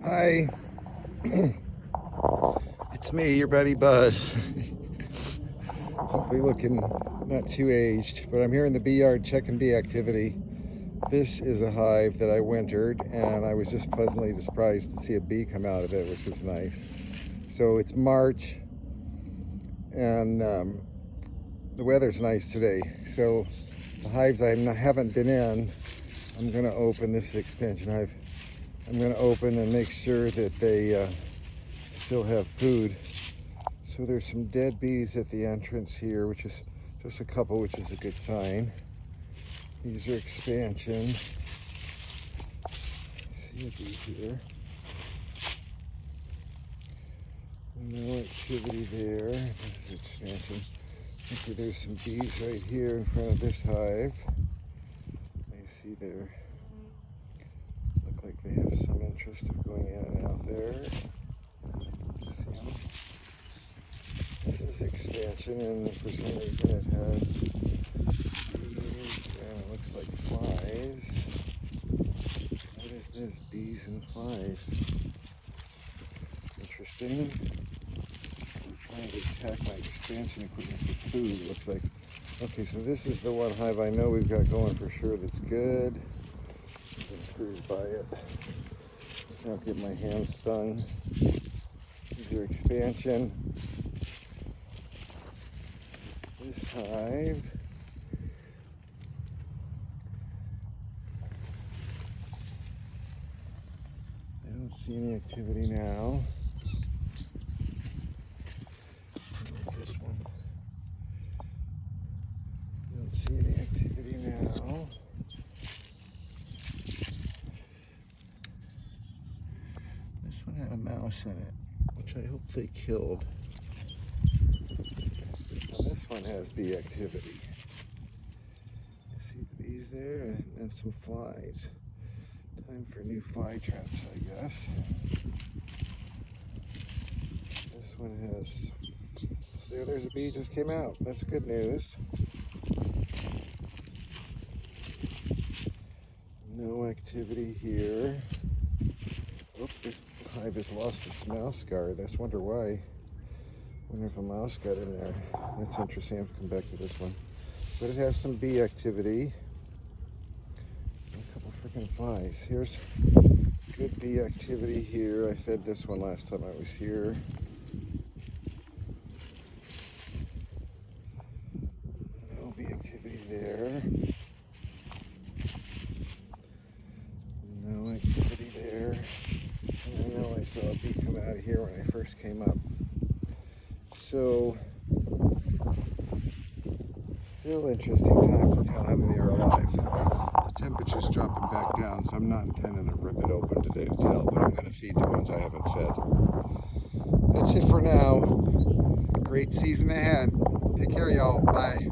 Hi, it's me, your buddy Buzz. Hopefully looking not too aged, but I'm here in the bee yard checking bee activity. This is a hive that I wintered, and I was just pleasantly surprised to see a bee come out of it, which was nice. So it's March, and the weather's nice today. So the hives I haven't been in, I'm going to open this expansion hive. I'm going to open and make sure that they still have food. So there's some dead bees at the entrance here, which is just a couple, which is a good sign. These are expansion. See a bee here. No activity there. This is expansion. Okay, there's some bees right here in front of this hive. I see there. Look like they have some interest of going in and out there. This is expansion, and for some reason it has bees, and it looks like flies. What is this? Bees and flies. Interesting. I'm trying to attack my expansion equipment for food, it looks like. Okay, so this is the one hive I know we've got going for sure that's good. I've been screwed by it. Can't get my hands stung. These are expansion. This hive. I don't see any activity now. This one. Don't see any activity now. This one had a mouse in it, which I hope they killed. Now this one has bee activity. You see the bees there and some flies. Time for new fly traps, I guess. This one has, see, there's a bee just came out. That's good news. No activity here. Oh, this hive has lost its mouse guard. I wonder why. I wonder if a mouse got in there. That's interesting. I have to come back to this one. But it has some bee activity. A couple freaking flies. Here's good bee activity here. I fed this one last time I was here. No bee activity there. No activity there. And I know I saw a bee come out of here when I first came up. So, still interesting time to tell how many are alive. The temperature's dropping back down, so I'm not intending to rip it open today to tell, but I'm going to feed the ones I haven't fed. That's it for now. Great season ahead. Take care, y'all. Bye.